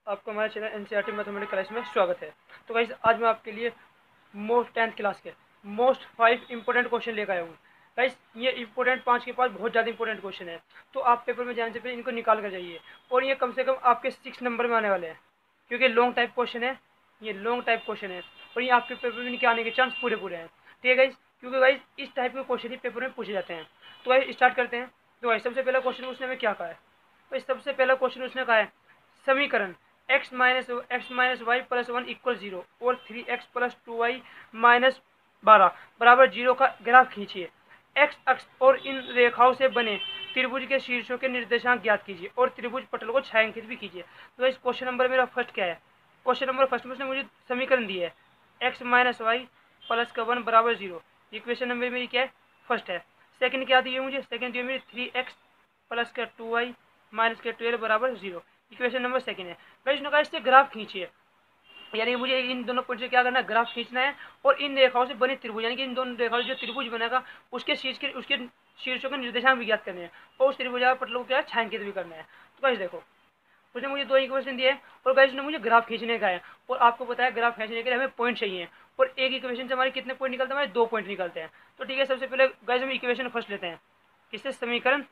आपको हमारे channel NCERT mathematics class में स्वागत है। तो गाइस आज मैं आपके लिए मोस्ट 10th क्लास के मोस्ट 5 इंपॉर्टेंट क्वेश्चन लेकर आया हूँ। गाइस ये इंपॉर्टेंट 5 के पास बहुत ज़्यादा इंपॉर्टेंट क्वेश्चन है, तो आप पेपर में जाने से पहले इनको निकाल कर जाइए। और ये कम से कम आपके 6 नंबर में आने वाले हैं, क्योंकि लॉन्ग टाइप क्वेश्चन है। ये लॉन्ग टाइप क्वेश्चन है और ये आपके पेपर में निकल आने के चांस पूरे पूरे हैं। ठीक है गाइस, क्योंकि गाइस इस टाइप के क्वेश्चन ही पेपर में पूछे जाते हैं। तो गाइस स्टार्ट करते हैं। तो गाइस सबसे पहला क्वेश्चन उसने हमें क्या कहा है? तो सबसे पहला क्वेश्चन उसने कहा है समीकरण x minus Y plus 1 equal 0 और 3x प्लस 2y माइनस 12 बराबर 0 का ग्राफ खींचिए। x अक्ष और इन रेखाओं से बने त्रिभुज के शीर्षों के निर्देशांक ज्ञात कीजिए और त्रिभुज पटल को छायांकित भी कीजिए। तो इस क्वेश्चन नंबर मेरा फर्स्ट क्या है? क्वेश्चन नंबर फर्स्ट में उसने मुझे समीकरण दी है x माइनस वाई प्लस का 1 बराबर 0। इक्वेशन नंबर मेरी क्या है? फर्स्ट है। सेकंड क्या दी है मुझे? सेकंड दी है मेरी 3x प्लस का 2y माइनस के 12 बराबर 0। इक्वेशन नंबर सेकंड है। गाइस ने कहा इससे ग्राफ खींचिए, यानी मुझे इन दोनों पॉइंट से क्या करना है? ग्राफ खींचना है। और इन रेखाओं से बने त्रिभुज, यानी कि इन दोनों रेखाओं से जो त्रिभुज बनेगा उसके शीर्षों के निर्देशांक भी ज्ञात करने हैं और उस त्रिभुज पटलों को क्या छायांकित भी करना है। तो गाइस देखो, उसने मुझे 2 इक्वेशन दिए और गाइस ने मुझे ग्राफ खींचने का है। और आपको पता है ग्राफ खींचने के लिए हमें पॉइंट चाहिए, और एक इक्वेशन से हमारे कितने पॉइंट निकलते हैं? हमारे 2 पॉइंट निकलते हैं। तो ठीक है, सबसे पहले गाइस हम इक्वेशन फर्स्ट लेते हैं। किससे? समीकरण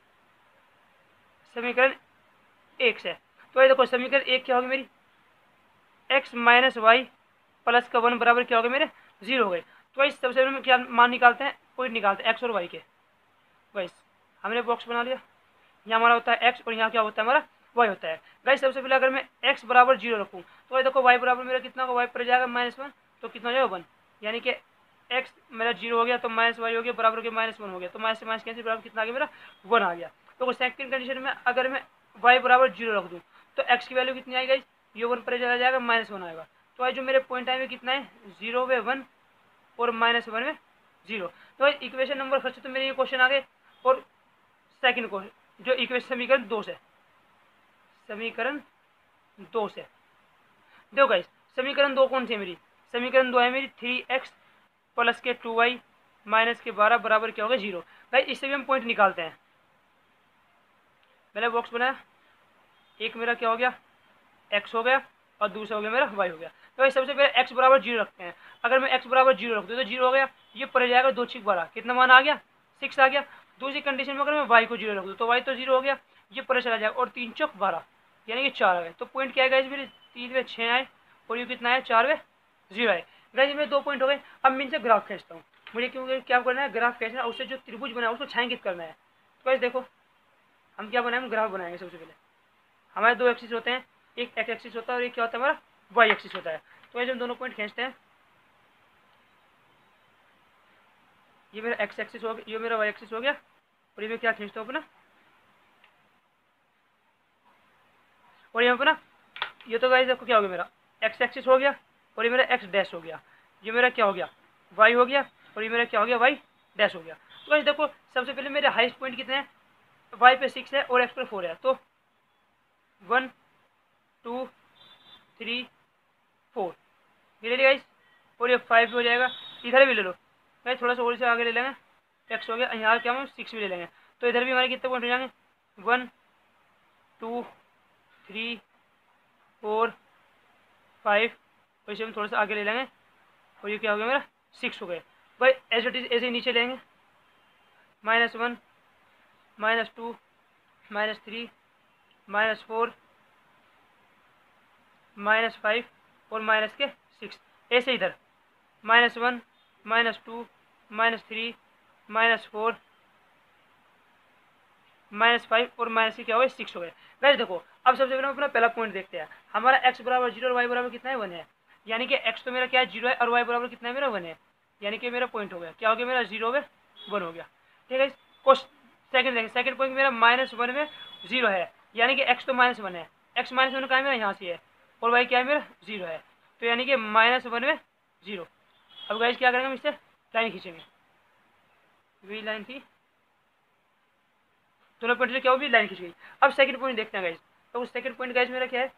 एक से। तो ये देखो समीकरण एक क्या होगी मेरी? x माइनस वाई प्लस का 1 बराबर क्या हो गया मेरे? 0 हो गए। तो इस सबसे पहले क्या मान निकालते हैं? पॉइंट निकालते हैं x और y के। गाइस हमने बॉक्स बना लिया, यहाँ हमारा होता है x और यहाँ क्या होता है? हमारा y होता है। गाइस सबसे पहले अगर मैं x बराबर 0 रखूँ तो देखो y बराबर मेरा कितना होगा? y पर जाएगा -1, तो कितना हो जाएगा? 1। यानी कि x मेरा 0 हो गया तो माइनस वाई हो गया बराबर हो गया -1 हो गया, तो माइनस से माइनस कैंसिल बराबर कितना आ गया मेरा? 1 आ गया। तो सेकंड कंडीशन में अगर मैं y बराबर 0 रख दूँ तो x की वैल्यू कितनी आएगी? ये 1 पर चला जाएगा, -1 आएगा। तो जो मेरे पॉइंट आए हुए कितना है? 0 में 1 और -1 में 0। तो इक्वेशन नंबर फर्स्ट तो मेरे ये क्वेश्चन आ गए। और सेकंड क्वेश्चन जो इक्वेशन समीकरण 2 से, समीकरण 2 से देखो गाइस, समीकरण 2 कौन सी है मेरी? समीकरण 2 है मेरी 3x प्लस के 2y माइनस के 12 बराबर क्या होगा? 0। गाइस इससे भी हम पॉइंट निकालते हैं। मैंने बॉक्स बनाया, एक मेरा क्या हो गया? x हो गया और दूसरा हो गया मेरा y हो गया। तो सबसे पहले x बराबर 0 रखते हैं। अगर मैं x बराबर 0 रख दूँ तो 0 हो गया, ये पड़ जाएगा 2 6 12, कितना मान आ गया? 6 आ गया। दूसरी कंडीशन में अगर मैं y को 0 रख दूँ तो y तो 0 हो गया, ये पर चला जाएगा और 3 चौक 12, यानी कि 4 आ गए। तो पॉइंट क्या आएगा इसमें? 3 में 6 आए और ये कितना है? 4 में 0 आए। गाइस में 2 पॉइंट हो गए। अब मैं इनसे ग्राफ खींचता हूँ। मुझे क्योंकि क्या करना है? ग्राफ खींचना है, उससे जो त्रिभुज बना है उसको छायांकित करना है। तो गाइस देखो हम क्या बनाएंगे? ग्राफ बनाएंगे। सबसे पहले हमारे 2 एक्सिस होते हैं, एक x एक्सिस होता है और एक क्या होता है? हमारा y एक्सिस होता है। तो ये हम दोनों पॉइंट खींचते हैं। ये मेरा x एक्सिस हो गया, ये मेरा y एक्सिस हो गया, और ये मैं क्या खींचता हूँ अपना? और यहाँ पर ना ये तो गाइस देखो क्या हो गया? मेरा x एक्सिस हो गया और ये मेरा x डैश हो गया। ये मेरा क्या हो गया? y हो गया और ये मेरा क्या हो गया? y डैश हो गया। तो गाइस देखो सबसे पहले मेरे हाईएस्ट पॉइंट कितने हैं? y पे 6 है और x पे 4 है। तो 1 2 3 4 ये ले लिया गाइस, और ये 5 हो जाएगा। इधर भी ले लो गाइस, थोड़ा सा और से आगे ले लेंगे, x हो गया, यहाँ क्या हम 6 भी ले लेंगे। तो इधर भी हमारे कितने पॉइंट हो जाएंगे? 1 2 3 4 5, और इसे हम थोड़ा सा आगे ले लेंगे, और ये क्या हो गया? मेरा 6 हो गए। भाई एज इट इज ऐसे ही नीचे लेंगे, -1 -2 -3 -4 -5 और माइनस के 6। ऐसे इधर -1 -2 -3 -4 -5 और माइनस के क्या हो गए? 6 हो गए। गाइस देखो अब सबसे पहले अपना पहला पॉइंट देखते हैं। हमारा x बराबर 0 और y बराबर कितना है? 1 है। यानी कि x तो मेरा क्या है? 0 है, और y बराबर कितना है? मेरा 1 है। यानी कि मेरा पॉइंट हो गया, क्या हो गया? मेरा 0 में 1 हो गया। ठीक है। सेकंड देखें, सेकंड पॉइंट मेरा -1 में 0 है, यानी कि x तो -1 है। x -1 का है मेरा यहाँ से है, और y क्या है? मेरा 0 है। तो यानी कि -1 में 0। अब गाइस क्या करेंगे? हम इससे लाइन खींचेंगे, वी लाइन थी, दोनों पॉइंट से क्या होगी? लाइन खींच गई। अब सेकंड पॉइंट देखते हैं गाइस। तो उस सेकंड पॉइंट गाइस मेरा क्या है?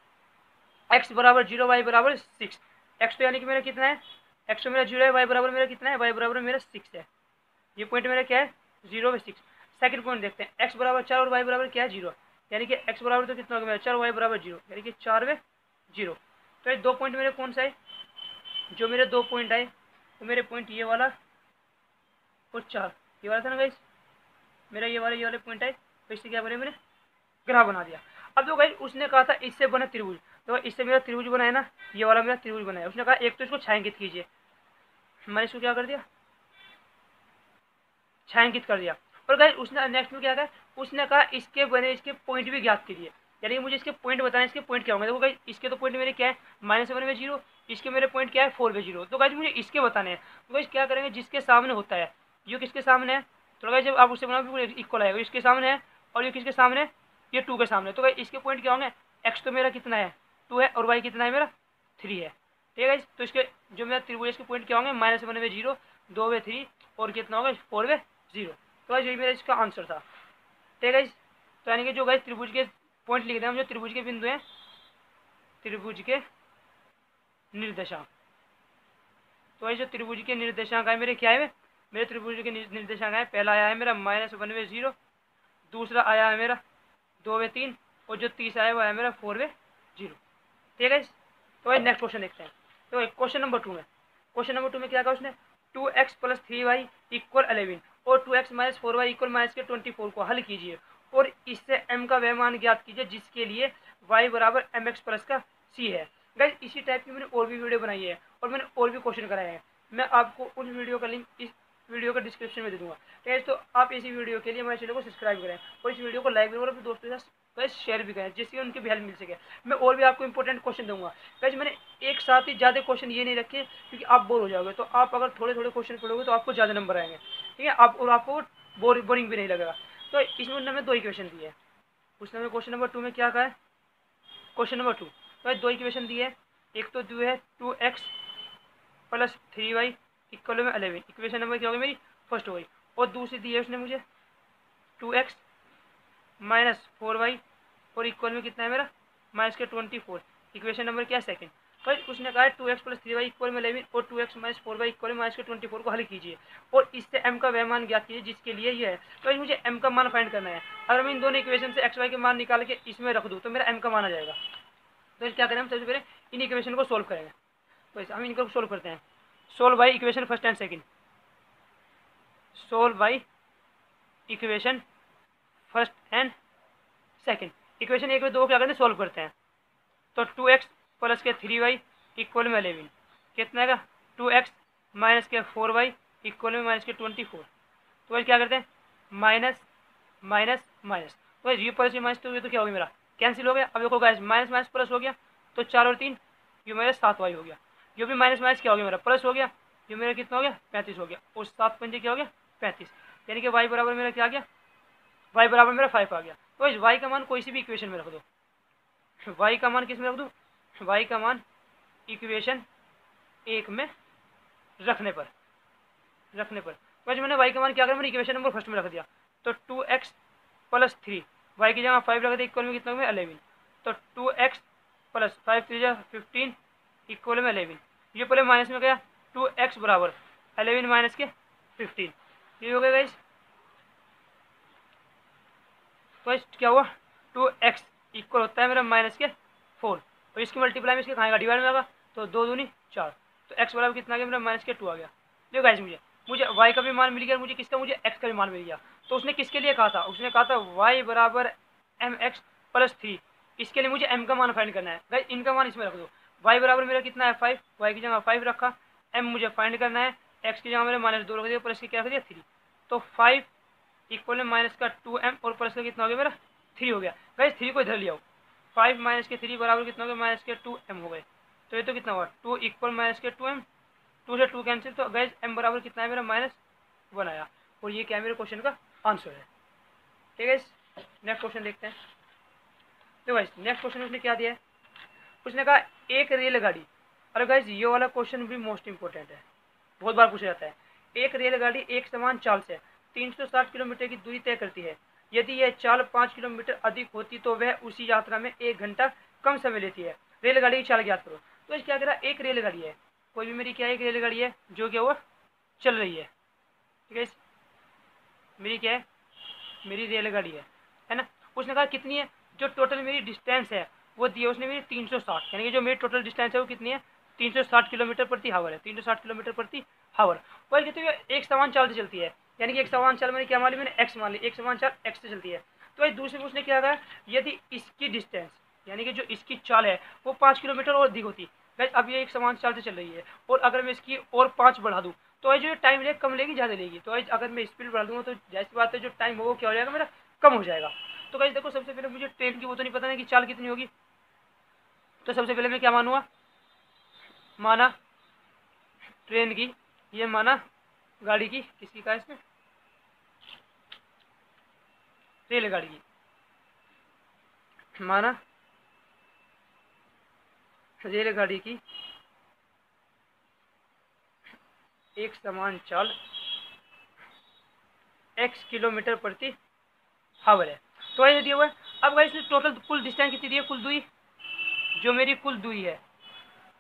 x बराबर 0 y बराबर 6। x तो यानी कि मेरा कितना है? x तो मेरा 0 है, y बराबर मेरा कितना है? y बराबर मेरा 6 है। ये पॉइंट मेरा क्या है? 0 में 6। सेकंड पॉइंट देखते हैं, x बराबर 4 और y बराबर क्या है? 0। यानी कि x बराबर तो कितना होगा मेरा? 4, y बराबर 0, यानी कि 4 में 0। तो ये 2 पॉइंट मेरे कौन सा है, जो मेरे 2 पॉइंट आए, तो मेरे पॉइंट ये वाला और 4, ये वाला था ना गाइस, मेरा ये वाले पॉइंट आए, तो इससे क्या बने, मैंने ग्राफ बना दिया। अब तो गाइस उसने कहा था इससे बना त्रिभुज, तो इससे मेरा त्रिभुज बनाया ना, ये वाला मेरा त्रिभुज बनाया। उसने कहा एक तो इसको छायांकित कीजिए, मैंने इसको क्या कर दिया, छायांकित कर दिया। और गाइस उसने नेक्स्ट में क्या कहा, उसने कहा इसके बने इसके पॉइंट भी ज्ञात कीजिए, यानी मुझे इसके पॉइंट बताना है, इसके पॉइंट क्या होंगे। देखो गाइस इसके तो पॉइंट मेरे क्या है, -1 में 0, इसके मेरे पॉइंट क्या है 4 में 0। तो गाइस मुझे इसके बताने हैं। तो गाइस क्या करेंगे, जिसके सामने होता है, ये किसके सामने है, तो गाइस जब आप उससे बनाओ बिल्कुल इक्वल आएगा, इसके सामने है, और ये किसके सामने है, ये 2 के सामने। तो गाइस इसके पॉइंट क्या होंगे, एक्स तो मेरा कितना है 2 है, और वाई कितना है मेरा 3 है, ठीक है गाइस। तो इसके जो मेरा त्रिभुज इसके पॉइंट क्या होंगे, -1 में 0, 2 में 3, और कितना होगा 4 में 0। तो गाइस यही मेरा इसका आंसर था, ठीक है गाइस। तो यानी कि जो गाइस त्रिभुज के पॉइंट लिख रहे हैं, जो त्रिभुज के बिंदु हैं, त्रिभुज के निर्देशांक, तो जो त्रिभुज के निर्देशांक है मेरे क्या है, मेरे त्रिभुज के निर्देशांक है, पहला आया है मेरा -1 में 0, दूसरा आया है मेरा 2 में 3, और जो तीसरा है वो है मेरा 4 में 0, ठीक है। तो भाई नेक्स्ट क्वेश्चन देखते हैं। तो क्वेश्चन नंबर 2 में, क्या कहा उसने, 2x + 3y = 11 और 2x - 4y = -24 को हल कीजिए और इससे m का वह मान ज्ञात कीजिए जिसके लिए y = mx + c है। गाइस इसी टाइप की मैंने और भी वीडियो बनाई है और मैंने और भी क्वेश्चन कराए हैं, मैं आपको उन वीडियो का लिंक इस वीडियो का डिस्क्रिप्शन में दे दूंगा, ठीक है। तो आप इसी वीडियो के लिए हमारे चैनल को सब्सक्राइब करें और इस वीडियो को लाइक करें और अपने दोस्तों के साथ शेयर भी करें, जिससे उनकी भी हेल्प मिल सके। मैं और भी आपको इंपॉर्टेंट क्वेश्चन दूंगा। गाइस मैंने एक साथ ही ज़्यादा क्वेश्चन ये नहीं रखे क्योंकि आप बोर हो जाओगे, तो आप अगर थोड़े थोड़े क्वेश्चन पढ़ोगे तो आपको ज़्यादा नंबर आएंगे, ठीक है। आप और आपको बोरिंग भी नहीं लगेगा। तो इसमें उन्होंने 2 इक्वेशन दिए है। उसने हमें क्वेश्चन नंबर 2 में क्या कहा है, क्वेश्चन नंबर 2 तो 2 इक्वेशन दिए है। एक तो दिए है 2x + 3y = 11, इक्वेशन नंबर क्या होगी मेरी, फर्स्ट हो गई। और दूसरी दी है उसने मुझे 2x - 4y और इक्वल में कितना है मेरा -24, इक्वेशन नंबर क्या है, सेकंड। पर उसने कहा है 2x + 3y = 11 और 2x - 4y = -24 को हल कीजिए और इससे m का वह मान ज्ञात कीजिए जिसके लिए ये है। तो मुझे m का मान फाइंड करना है। अगर मैं इन दोनों इक्वेशन से x y के मान निकाल के इसमें रख दूँ तो मेरा m का मान आ जाएगा। तो क्या करें, हम सबसे पहले इन इक्वेशन को सोल्व करेंगे। तो हम इनको सोल्व करते हैं। Solve by equation first and second, solve by equation first and second. Equation 1 और 2 क्या करते हैं, सोल्व करते हैं। तो 2x + 3y = 11 कितना है, 2x - 4y = -24। तो क्या करते हैं, माइनस माइनस माइनस, तो ये प्लस ये माइनस, तो ये तो क्या हो गया मेरा कैंसिल हो गया। अब देखो गाइस माइनस माइनस प्लस हो गया, तो 4 और 3 ये मेरा 7y हो गया। ये भी माइनस माइनस क्या हो गया मेरा प्लस हो गया, ये मेरा कितना हो गया 35 हो गया, और 7 पंजे क्या हो गया 35, यानी कि y बराबर मेरा क्या आ गया, y बराबर मेरा 5 आ गया। तो इस y का मान कोई सी भी इक्वेशन में रख दो, y का मान किस में रख दूँ, y का मान इक्वेशन 1 में रखने पर वैसे मैंने y का मान क्या करा, मैंने इक्वेशन नंबर फर्स्ट में रख दिया। तो 2x + 3 y की जगह 5 रख दिया, इक्वल में कितना हो गया 11। तो 2x + 5 3 15 इक्वल में 11, ये पहले माइनस में गया, 2x बराबर 11 - के 15, ये हो गया गाइस। तो क्या हुआ, 2x इक्वल होता है मेरा -4, तो इसकी मल्टीप्लाई में इसके खाएगा डिवाइड में आएगा, तो 2 दूनी 4, तो x बराबर कितना आ गया मेरा -2 आ गया। देखो गाइस मुझे y का भी मान मिल गया, मुझे किसका, मुझे x का भी मान मिल गया। तो उसने किसके लिए कहा था, उसने कहा था y बराबर mx + 3, इसके लिए मुझे m का मान फाइंड करना है। गाइस इनका मान इसमें रख दो, y बराबर मेरा कितना है 5, y की जगह 5 रखा, m मुझे फाइंड करना है, x की जगह मैंने -2 रख दिया, प्लस की क्या रख दिया 3, तो 5 इक्वल में माइनस का 2m और प्लस का कितना हो गया मेरा 3 हो गया। गाइस 3 को इधर ले आओ, 5 - के 3 बराबर कितना हो गया -2m हो गए। तो ये तो कितना हुआ 2 इक्वल -2m, 2 से 2 कैंसिल, तो गाइस m बराबर कितना है मेरा -1 आया, और ये क्या है मेरे क्वेश्चन का आंसर है, ठीक है। नेक्स्ट क्वेश्चन देखते हैं। तो गाइस नेक्स्ट क्वेश्चन उसने क्या दिया है, उसने कहा एक रेलगाड़ी, अरे गाइस ये वाला क्वेश्चन भी मोस्ट इंपॉर्टेंट है, बहुत बार पूछा जाता है। एक रेलगाड़ी एक समान चाल से 360 किलोमीटर की दूरी तय करती है, यदि यह चाल 5 किलोमीटर अधिक होती तो वह उसी यात्रा में 1 घंटा कम समय लेती है, रेलगाड़ी की चाल ज्ञात करो। तो इस क्या कह रहा है, एक रेलगाड़ी है, कोई भी मेरी क्या एक रेलगाड़ी है जो क्या हुआ चल रही है, ठीक है, मेरी क्या है, मेरी रेलगाड़ी है ना। उसने कहा कितनी है, जो टोटल मेरी डिस्टेंस है वो दिया उसने मेरी 360, यानी कि जो मेरी टोटल डिस्टेंस है वो कितनी है, 360 किलोमीटर प्रति हावर है, 360 किलोमीटर प्रति हावर। वही कहते हैं एक समान चाल से चलती है, यानी कि एक समान चाल मैंने क्या मान ली, मैंने एक्स मान ली, एक समान चाल एक्स से चलती है। तो भाई दूसरे में उसने क्या कहा, यदि इसकी डिस्टेंस यानी कि जो इसकी चाल है वो 5 किलोमीटर और अधिक होती है, अब ये एक समान चाल से चल रही है, और अगर मैं इसकी और 5 बढ़ा दूँ तो जो टाइम लेगी कम लेगी ज़्यादा लेगी, तो अगर मैं स्पीड बढ़ा दूँगा तो जैसी बात है जो टाइम होगा क्या हो जाएगा मेरा, कम हो जाएगा। तो गाइस देखो सबसे पहले मुझे ट्रेन की वो तो नहीं पता ना कि चाल कितनी होगी, तो सबसे पहले मैं क्या मानूंगा, माना ट्रेन की, ये माना गाड़ी की, किसकी का इसमें, रेलगाड़ी की, माना रेलगाड़ी की एक समान चाल x किलोमीटर प्रति हावर है। तो ऐसे दिया हुआ है। अब गाइस टोटल कुल डिस्टेंस कितनी दी है, कुल दूरी, जो मेरी कुल दूरी है,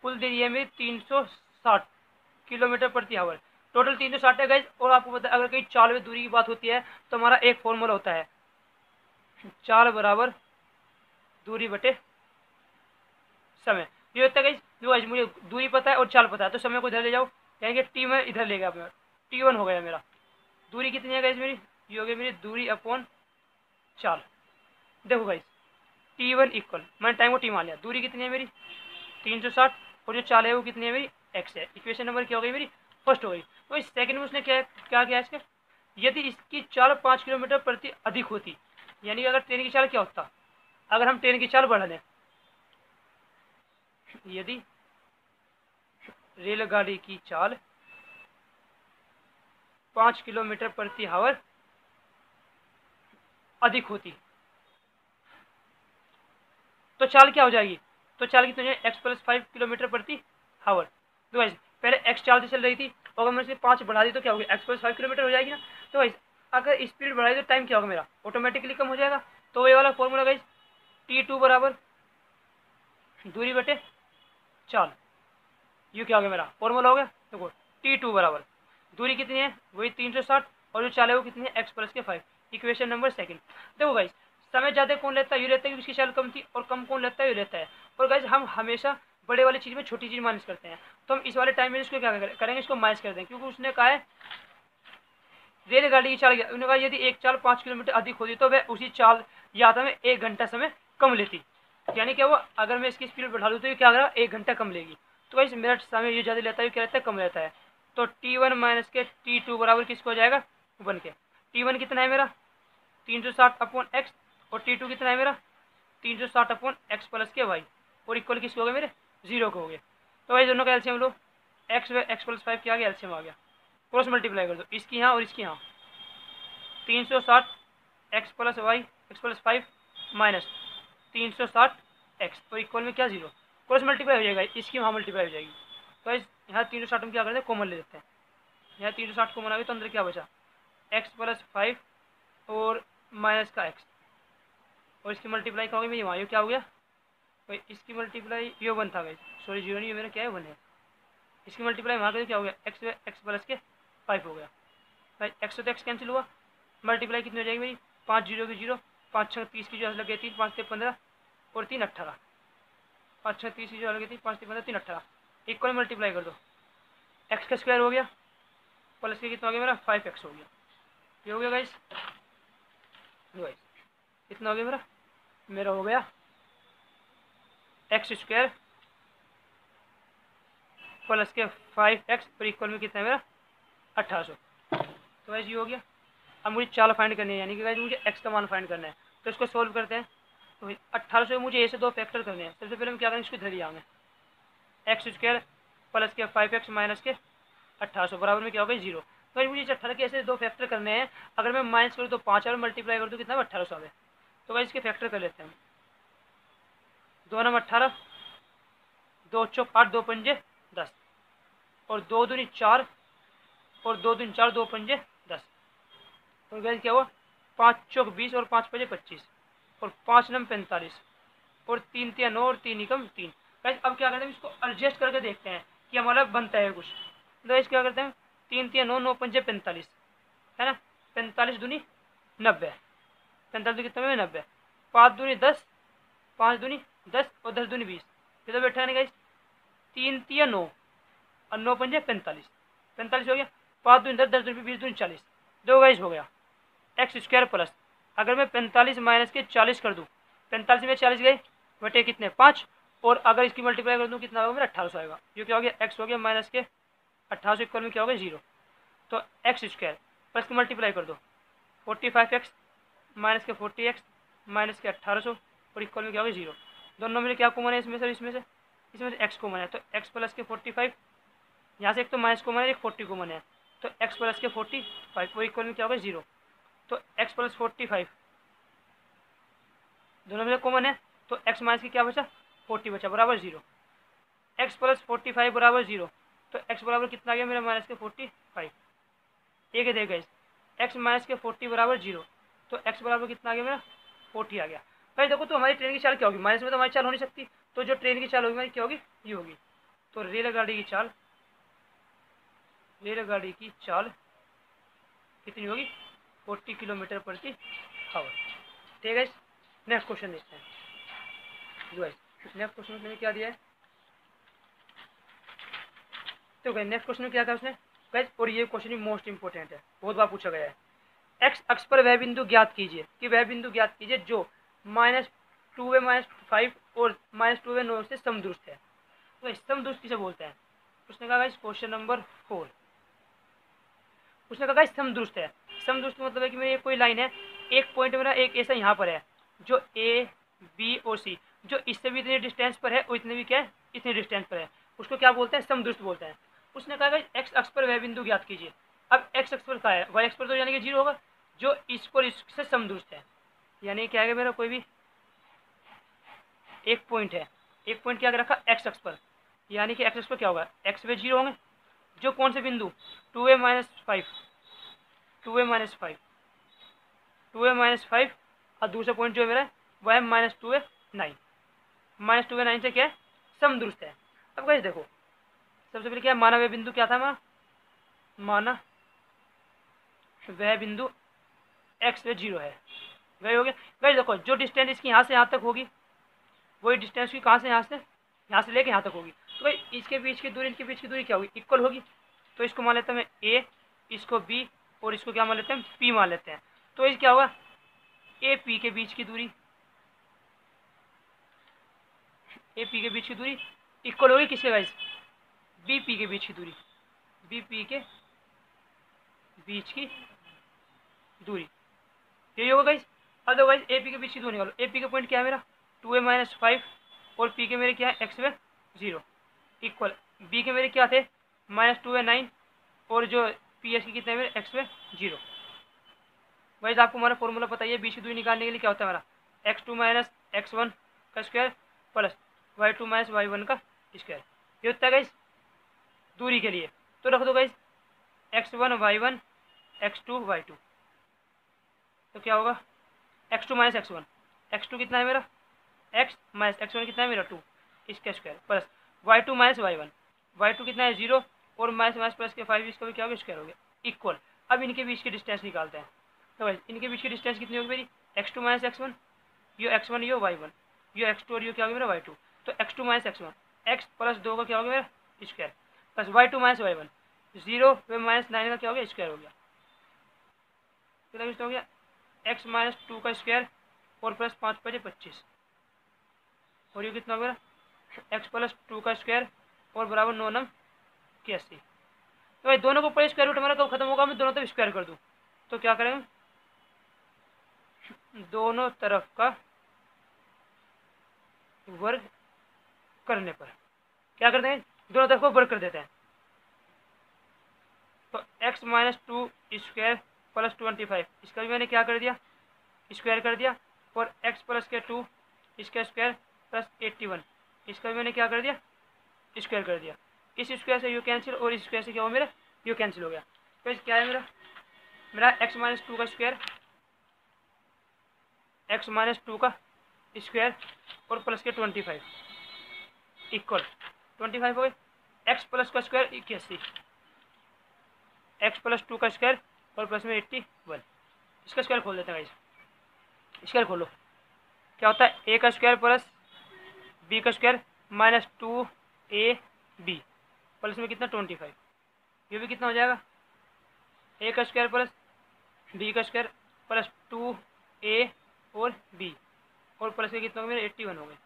कुल दूरी है मेरी 360 किलोमीटर प्रति हावर, टोटल 360 है गाइस। और आपको पता है अगर कहीं चाल में दूरी की बात होती है तो हमारा एक फॉर्मूला होता है, चाल बराबर दूरी बटे समय। ये होता है गाइस, मुझे दूरी पता है और चाल पता है, तो समय को इधर ले जाओ, यानी कि टी में इधर ले गया, T1 हो गया मेरा। दूरी कितनी है गाइस मेरी, ये हो गई मेरी दूरी अपॉन चाल। देखो गाइस T1 इक्वल, मैंने टाइम को टी मान लिया, दूरी कितनी है मेरी 360, और जो चाल है वो कितनी है मेरी x है। इक्वेशन नंबर क्या हो गई मेरी, फर्स्ट हो गई। तो इस सेकंड में उसने क्या क्या किया इसके, यदि इसकी चाल 5 किलोमीटर प्रति अधिक होती, यानी कि अगर ट्रेन की चाल क्या होता, अगर हम ट्रेन की चाल बढ़ा दें, यदि रेलगाड़ी की चाल 5 किलोमीटर प्रति हावर अधिक होती तो चाल क्या हो जाएगी, तो चाल कितनी है x+5 किलोमीटर प्रति हावर। तो गाइस पहले x चाल से चल रही थी, और अगर मैं इसे 5 बढ़ा दी तो क्या होगी, x+5 किलोमीटर हो जाएगी ना। तो गाइस अगर स्पीड बढ़ाई तो टाइम क्या होगा मेरा, ऑटोमेटिकली कम हो जाएगा। तो ये वाला फॉर्मूला गाइस T2 बराबर दूरी बटे चाल, ये क्या हो गया मेरा फॉर्मूला हो गया। देखो T2 बराबर दूरी कितनी है वही 360, और जो चाल है वो कितनी है x+5, इक्वेशन नंबर सेकंड। देखो गाइस समय ज़्यादा कौन लेता है, ये लेता है कि उसकी चाल कम थी, और कम कौन लेता है, ये लेता है। और गाइस हम हमेशा बड़े वाली चीज़ में छोटी चीज़ माइनस करते हैं, तो हम इस वाले टाइम में इसको क्या करेंगे, इसको माइनस कर दें, क्योंकि उसने कहा है रेलगाड़ी की चाल, उन्होंने कहा यदि एक चाल 5 किलोमीटर अधिक होती तो वह उसी चाल यात्रा में 1 घंटा समय कम लेती, यानी क्या हुआ, अगर मैं इसकी स्पीड बढ़ा दूँ तो ये क्या करा 1 घंटा कम लेगी। तो गाइस मेरा समय ये ज़्यादा लेता है, क्या रहता है कम रहता है। तो T1 माइनस के T2 बराबर किसको हो जाएगा 1 के। T1 कितना है मेरा 360 अपॉन एक्स, और T2 कितना है मेरा 360 अपॉन एक्स प्लस के वाई, और इक्वल किसको हो गए मेरे 0 को हो गए। तो भाई दोनों का एलसीएम लो, x+5 क्या आ गया, एलसीएम आ गया, क्रॉस मल्टीप्लाई कर दो इसकी यहाँ और इसकी यहाँ, 360 x+5 माइनस 360 x, तो इक्वल में क्या 0, क्रॉस मल्टीप्लाई हो जाएगा, इसकी वहाँ मल्टीप्लाई हो जाएगी। तो यहाँ 360 में क्या करते हैं कॉमन ले लेते हैं, यहाँ 360 कॉमन आ गया तो अंदर क्या बचा x+5 और माइनस का x, और इसकी मल्टीप्लाई क्या होगी मेरी वहाँ, ये क्या हो गया भाई, इसकी मल्टीप्लाई ये 1 था भाई, सॉरी 0 नहीं, ये मेरा क्या है 1 है, इसकी मल्टीप्लाई वहाँ कर क्या हो गया x प्लस के 5 हो गया भाई, x तो x कैंसिल हुआ, मल्टीप्लाई कितनी हो जाएगी मेरी 5 0 की 0, 5 6 30 की जो लगे 3 5 15 और 3 18, 5 6 30 की जो लगे 3 5 15 3 18, इक्वल मल्टीप्लाई कर दो, x का स्क्वायर हो गया प्लस के कितना हो गया मेरा 5x हो गया, ये हो गया गाइस, कितना हो गया मेरा हो गया x² प्लस के 5x और इक्वल में कितना है मेरा 1800। तो गाइस ये हो गया। अब मुझे चाल फाइंड करनी है, यानी कि गाइस मुझे x का मान फाइंड करना है, तो इसको सोल्व करते हैं। तो 1800 मुझे ए से 2 फैक्टर करने हैं। सबसे पहले हम क्या करेंगे, इसको इधर ले आएंगे, x² प्लस के 5x माइनस के 1800 बराबर में क्या होगा 0। तो मुझे 18 के ऐसे 2 फैक्टर करने हैं, अगर मैं माइनस करूँ तो 5 और मल्टीप्लाई कर दूँ कितना 1800 आ गए। तो गाइस इसके फैक्टर कर लेते हैं, 2 नम 18, 2 चौक 8, 2 पंजे 10, और 2 दूनी 4, और 2 दूनी 4, 2 पंजे 10, और गैस क्या हुआ 5 चौक 20 और 5 पंजे 25, और 5 नम 45, और 3 तिया 9 और 3 एकम 3। गैस अब क्या करते हैं, इसको एडजस्ट करके देखते हैं कि हमारा बनता है कुछ। तो गैस क्या करते हैं, 3 तिया 9, 9 पंजे 45 है ना, 45 दूनी 90, 45 कितने में 90, 5 दूनी 10, 5 दूनी 10 और 10 दूनी 20, कितना बैठा है गाइस, 3 3 9 और 9 पंजे 45, 45 हो गया। 5 दूनी 10, 10 दूनी 20, दूनी 40, दो गाइस हो गया एक्स स्क्वायर प्लस, अगर मैं 45 माइनस के 40 कर दूँ, 45 में 40 गए बटे कितने 5, और अगर इसकी मल्टीप्लाई कर दूँ कितना होगा मेरा 1800 आएगा। ये क्या हो गया एक्स हो गया माइनस के 1800 इक्वल में क्या हो गया 0। तो एक्स स्क्वायर प्लस की मल्टीप्लाई कर दो 45x माइनस के 40x माइनस के 1800 और इक्वल में क्या होगा 0। दोनों में क्या कॉमन है इसमें से, इसमें से x कॉमन है, तो x प्लस के 45, यहाँ से एक तो माइनस कॉमन है एक 40 कॉमन है, तो x प्लस के 45 वो इक्वल में क्या होगा 0। तो x प्लस 45 दोनों में कॉमन है, तो x माइनस की क्या बचा 40 बचा बराबर 0। x प्लस 45 बराबर 0, तो x बराबर कितना आ गया मेरा माइनस के 45, एक है देखा x माइनस के 40 बराबर 0, तो x बराबर कितना आ गया मेरा 40 आ गया। भाई देखो तो हमारी ट्रेन की चाल क्या होगी, माइनस में तो हमारी चाल हो नहीं सकती, तो जो ट्रेन की चाल होगी हमारी क्या होगी ये होगी। तो रेलगाड़ी की चाल कितनी होगी 40 किलोमीटर प्रति आवर। ठीक है, नेक्स्ट क्वेश्चन देखते हैं। नेक्स्ट क्वेश्चन में क्या दिया है, तो नेक्स्ट क्वेश्चन में क्या था उसने गाइस, और ये क्वेश्चन ही मोस्ट इंपोर्टेंट है, बहुत बार पूछा गया है। एक्स अक्ष पर वह बिंदु ज्ञात कीजिए कि वह बिंदु ज्ञात कीजिए जो -2v-5 और -2v-9 से समदुरुस्त है। तो समदुरुस्त किसे बोलते हैं, उसने कहा गाइस क्वेश्चन नंबर 4, उसने कहा गाइस समदुरुस्त है। समदुरुस्त मतलब है कि मेरी कोई लाइन है, एक पॉइंट मेरा एक ऐसा यहाँ पर है जो ए बी और सी, जो इससे भी इतने डिस्टेंस पर है और इतने भी क्या है इतने डिस्टेंस पर है, उसको क्या बोलते हैं समदुरुस्त बोलते हैं। उसने कहा एक्स अक्ष पर वह बिंदु ज्ञात कीजिए। अब एक्स अक्ष पर क्या है, वाई अक्ष पर तो यानी कि 0 होगा, जो इस पर इससे समदुरुस्त है, यानी क्या है मेरा कोई भी एक पॉइंट है, एक पॉइंट क्या रखा एक्स अक्ष पर, यानी कि एक्स अक्ष पर क्या होगा एक्स वे 0 होंगे, जो कौन से बिंदु 2a-5 और दूसरा पॉइंट जो है मेरा वह है -2a-9, -2a-9 से क्या है समदुरुस्त है। अब गाइस देखो सबसे पहले क्या है, माना वह बिंदु क्या था हमारा, माना वह बिंदु एक्स वे 0 है, वही हो गया। गाइस देखो जो डिस्टेंस इसकी यहाँ से यहाँ तक होगी वही डिस्टेंस की कहाँ से यहाँ से लेके यहाँ तक होगी, तो भाई इसके बीच की दूरी इनके बीच की दूरी क्या होगी इक्वल होगी। तो इसको मान लेते हैं मैं ए, इसको बी और इसको क्या मान लेते हैं पी मान लेते हैं। तो इस क्या होगा ए पी के बीच की दूरी इक्वल होगी किसके गाइस बी पी के बीच की दूरी, बी पी के बीच की दूरी यही होगा गाइस। अदरवाइज ए पी के बीच की दूरी निकालो, ए पी का पॉइंट क्या है मेरा 2a-5 और पी के मेरे क्या है एक्स वे 0 इक्वल, बी के मेरे क्या थे -2a-9 और जो पी एस की कितने मेरे एक्स वे 0। वाइज आपको हमारा फॉर्मूला पता है, बीच की दूरी निकालने के लिए क्या होता है हमारा x2 - x1 का स्क्वायर प्लस y2 - y1 का स्क्वायर, ये होता है गाइस दूरी के लिए। तो रख दो guys x1 y1 x2 y2, तो क्या होगा x2 - x1, x2 कितना है मेरा x माइनस x1 कितना है मेरा 2 इसका square plus y2 - y1, y2 कितना है 0 और माइनस माइनस प्लस के 5 इसका भी क्या हो गया स्क्वायर हो गया इक्वल। अब इनके बीच की डिस्टेंस निकालते हैं, तो भाई इनके बीच की डिस्टेंस कितनी होगी मेरी x2 - x1, यो x1 यो y1, यो x2 और यो क्या होगा मेरा y2, तो x2 - x1 x प्लस 2 का क्या होगा मेरा स्क्वायर प्लस y2 - y1 0 वे -9 का क्या हो गया स्क्वायर हो गया, कितना हो गया x - 2 का स्क्वायर और प्लस 5 5 25 और ये कितना हो गया x प्लस 2 का स्क्वायर और बराबर 9 9 81। तो भाई दोनों को पहले स्क्वायर रूट हमारा कब खत्म होगा, मैं दोनों तरफ स्क्वायर कर दूं, तो क्या करेंगे दोनों तरफ का वर्ग करने पर क्या करते हैं दोनों तरफ को वर्ग कर देते हैं। तो x - 2 स्क्वायर प्लस 25 इसका भी मैंने क्या कर दिया स्क्वायर कर दिया, और x प्लस के 2 इसका स्क्वायर प्लस 81 इसका भी मैंने क्या कर दिया स्क्वायर कर दिया। इस स्क्वायर से यू कैंसिल और इस स्क्वायर से क्या हो मेरा यू कैंसिल हो गया। तो इस क्या है मेरा x - 2 का स्क्वायर और प्लस के 25 इक्वल 25 हो गए, x प्लस का स्क्वायर 81, x प्लस 2 का स्क्वायर और प्लस में 81। इसका स्क्वायर खोल देते हैं गाइस, स्क्वायर खोलो क्या होता है a का स्क्वायर प्लस बी का स्क्वायर माइनस 2ab प्लस में कितना 25, ये भी कितना हो जाएगा ए का स्क्वायर प्लस बी का स्क्वायर प्लस 2a और b और प्लस के कितना हो गया 81 हो गए।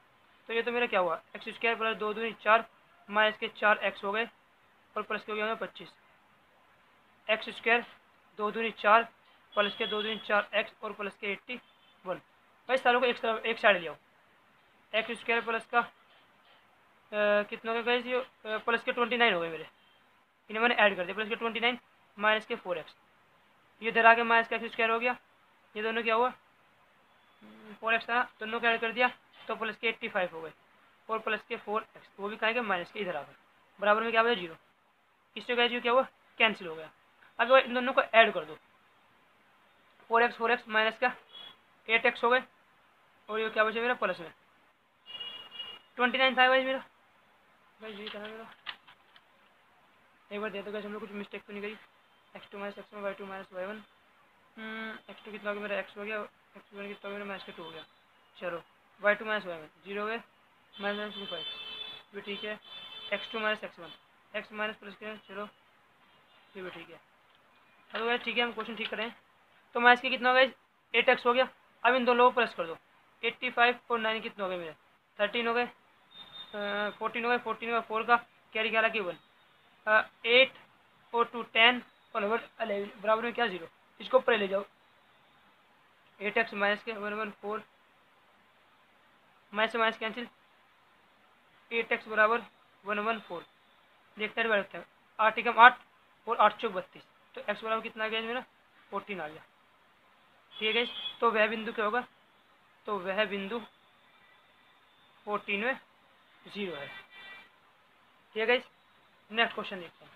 तो ये तो मेरा क्या हुआ एक्स स्क्वायर प्लस 2 दूनी 4 माइनस के 4x हो गए और प्लस के हो गया 25, एक्स स्क्वायर 2 दूनी 4 प्लस के 2 दूनी 4x और प्लस के 81। भाई सारों को एक साइड ले आओ, एक्स स्क्वायर प्लस का कितना हो गया ये प्लस के 29 हो गए मेरे, इन्हें मैंने ऐड कर दिया प्लस के 29 माइनस के 4x, ये इधर आके माइनस का एक्स स्क्वायर हो गया, ये दोनों क्या हुआ 4x था दोनों को ऐड कर दिया तो प्लस के 85 हो गए और प्लस के 4x वो भी कहेंगे माइनस के इधर आ गए, बराबर में क्या हुआ 0, इससे क्या हुआ कैंसिल हो गया। अब इन दोनों को ऐड कर दो 4x माइनस का 8x हो गए और ये क्या बचा मेरा प्लस में 29 था भाई मेरा, भाई ये कहा मेरा एक बार दे दो, हम लोग कुछ मिस्टेक तो नहीं करी, x2 minus x1 y2 minus y1, x2 कितना हो गया मेरा x हो गया, x1 कितना हो गया माइनस के 2 हो गया, चलो y2 माइनस y1 0 हो गए माइनस 25 भी ठीक है, x2 minus x1 x minus plus के चलो ये भी ठीक है। अब भाई ठीक है हम क्वेश्चन ठीक करें तो माइनस के कितना हो गया 8x हो गया, अब इन दोनों को प्लस कर दो 85 और 9 कितने हो गए मेरे 13 हो गए 14 हो गए 14 में 4 का कैरी क्या लगा 1 8 और 2 10 और 11 बराबर में क्या 0, इसको ऊपर ले जाओ 8x माइनस के 114 माइनस से माइनस कैंसिल 8x बराबर 114 देखते हैं 8 एकम 8 और 8 चौक 32 तो x बराबर कितना आ गया मेरा 14 आ गया, ठीक है। तो वह बिंदु क्या होगा, तो वह बिंदु 14 में 0 है, ठीक है। नेक्स्ट क्वेश्चन देखते हैं,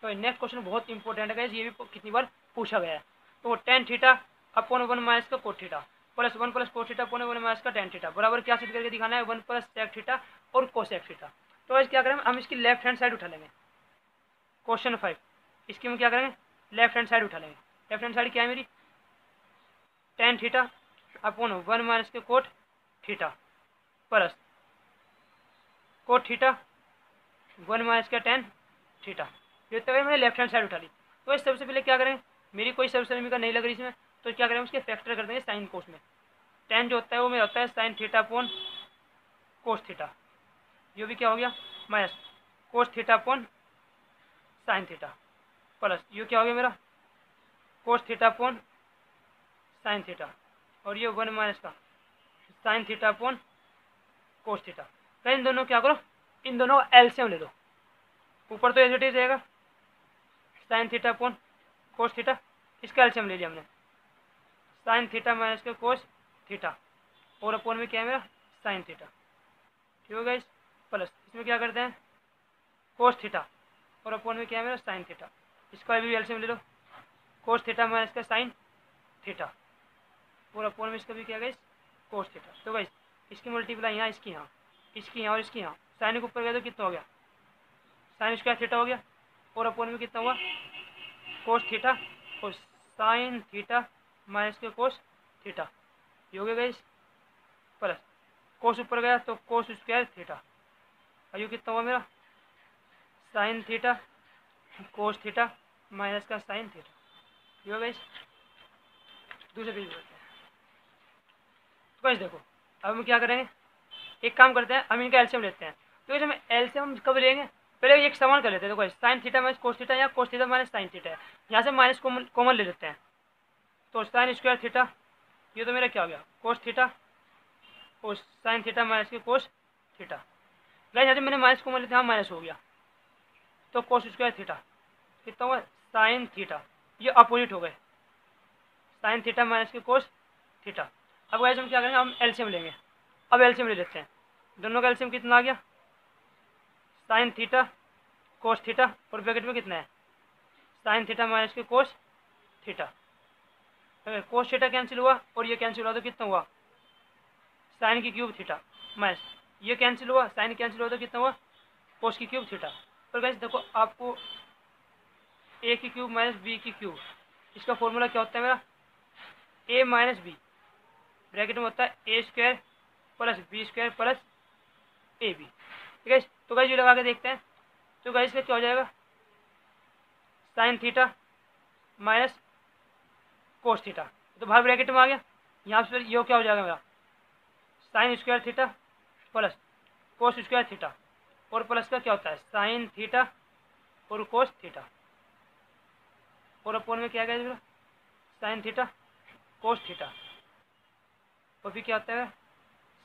तो नेक्स्ट क्वेश्चन बहुत इंपॉर्टेंट है ये भी कितनी बार पूछा गया है। तो tan थीटा अपॉन 1 माइनस का cot theta plus 1 plus cot theta upon 1 minus का tan थीटा बराबर क्या सिद्ध करके दिखाना है 1 प्लस sec थीटा और कोसेक थीटा। तो आज क्या करेंगे हम इसकी लेफ्ट हैंड साइड उठा लेंगे, क्वेश्चन 5 इसकी हम क्या करेंगे लेफ्ट हैंड साइड उठा लेंगे। लेफ्ट हैंड साइड क्या है मेरी tan थीटा अपॉन 1 माइनस के cot theta plus cot theta 1 minus का tan थीटा, ये तो मैंने लेफ्ट हैंड साइड उठा ली। तो इस सबसे पहले क्या करेंगे मेरी कोई सरसरमी नहीं लग रही इसमें, तो क्या करेंगे उसके फैक्टर कर देंगे साइन कोस में, tan जो होता है वो मेरा होता है sine theta upon cos theta, ये भी क्या हो गया minus cos theta upon sine theta plus ये क्या हो गया मेरा cos theta upon sine theta और ये 1 माइनस का sine theta upon cos theta. तो इन दोनों क्या करो इन दोनों का एलसीएम ले लो, ऊपर तो एज इट इज रहेगा sine theta upon cos theta, इसका एलसीएम ले लिया हमने साइन थीटा माइनस के कोस थीटा और अपॉन में क्या है मेरा साइन थीटा, ठीक होगा इस प्लस इसमें क्या करते हैं कोस थीटा और अपॉन में क्या है मेरा साइन थीटा, इसका भी एलसीएम ले लो कोस थीटा माइनस का साइन थीटा और अपॉन में इसका भी क्या गाइस कोस थीटा। तो गाइस इसकी मल्टीप्लाई यहाँ इसकी यहाँ और इसकी यहाँ साइन के ऊपर गया तो कितना हो गया साइन स्क्वायर थीटा हो गया और अपॉन में कितना हुआ कोस थीटा और साइन थीटा माइनस के कोस थीटा, ये हो गया गाइस प्लस कोस ऊपर गया तो कोस स्क्वायर थीटा और ये कितना हुआ मेरा sine theta cos theta minus का साइन थीटा, ये हो गाइस दूसरे पेज में। तो गाइस देखो अब हम क्या करेंगे एक काम करते हैं हम इनका एलसीएम लेते हैं। तो हम एलसीएम कब लेंगे पहले एक समान कर लेते हैं। तो sine theta minus cos theta या cos theta minus sine theta है, यहाँ से माइनस कॉमन ले लेते हैं तो साइन स्क्वायर थीटा ये तो मेरा क्या हो गया कोस थीटा और साइन थीटा माइनस के कोस थीटा, गाइस यहाँ से मैंने माइनस कॉमन लेते हैं माइनस हो गया तो कोस स्क्वायर थीटा कितना हुआ साइन थीटा, ये अपोजिट हो गए साइन थीटा माइनस के कोस थीटा। अब गाइस हम क्या करेंगे हम एलसीएम लेंगे, अब एलसीएम ले लेते हैं दोनों का एलसीएम कितना आ गया साइन थीटा कोस थीटा और ब्रैकेट में कितना है साइन थीटा माइनस के cos theta, cos theta cancel हुआ और ये कैंसिल हुआ तो कितना हुआ साइन की क्यूब थीटा माइनस ये कैंसिल हुआ साइन कैंसिल हुआ तो कितना हुआ कोस की क्यूब थीटा। और गाइस देखो आपको ए की क्यूब माइनस बी की क्यूब इसका फॉर्मूला क्या होता है मेरा ए माइनस बी ब्रैकेट में होता है A square plus B square plus A B. ठीक है, तो गाइस ये लगा के देखते हैं। तो गाइस इसका क्या हो जाएगा, sign theta minus cos theta, तो बाहर ब्रैकेट में आ गया। यहाँ से ये क्या हो जाएगा मेरा, sine square theta plus cos square theta, और प्लस का क्या होता है साइन थीटा और कोस थीटा, और अपोन में क्या गया साइन थीटा कोस थीटा, और फिर क्या होता है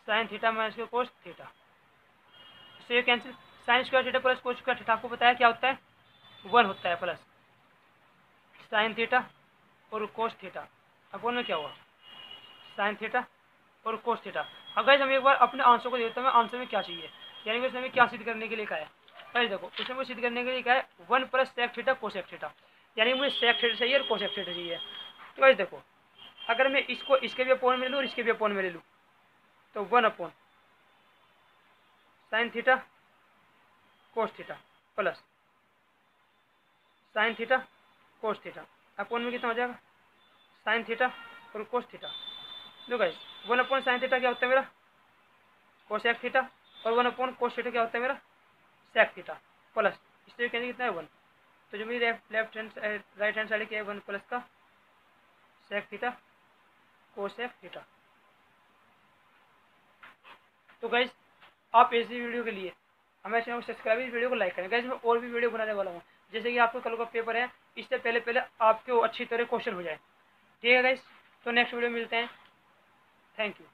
sign theta minus cos theta. इससे ये cancel, sine square theta plus cos square theta आपको बताया क्या होता है 1 होता है, प्लस साइन थीटा और कोस थीटा, अपोन में क्या हुआ साइन थीटा और कोस थीटा। अगर हम एक बार अपने आंसर को देखते हैं आंसर में क्या चाहिए, यानी कि उसने हमें क्या सिद्ध करने के लिए कहा है। पहले देखो उसने मुझे सिद्ध करने के लिए कहा है 1 plus sec theta cosec theta, यानी मुझे सेक थीटा चाहिए और कोसेक थीटा चाहिए। तो वैसे देखो अगर मैं इसको इसके भी अपोन में लूँ और इसके भी अपोन में ले लूँ तो 1 upon sine theta cos theta plus sine theta cos theta, upon में कितना हो जाएगा साइन थीटा और कोस थीटा। लो गाइस 1 अपॉन साइन थीटा क्या होता है मेरा कोसेक थीटा, और 1 अपॉन कोस थीटा क्या होता है मेरा सेक थीटा, प्लस इससे कहते कितना है 1, तो जो मेरी left hand right hand side क्या है 1 प्लस का सेक थीटा कोसेक थीटा। तो गाइस आप ऐसी वीडियो के लिए हमारे चैनल को सब्सक्राइब, इस वीडियो को लाइक करें। गाइस मैं और भी वीडियो बनाने वाला हूँ, जैसे कि आपको कल का पेपर है, इससे पहले पहले आपके अच्छी तरह क्वेश्चन हो जाए। ठीक है गाइस, तो नेक्स्ट वीडियो मिलते हैं। Thank you.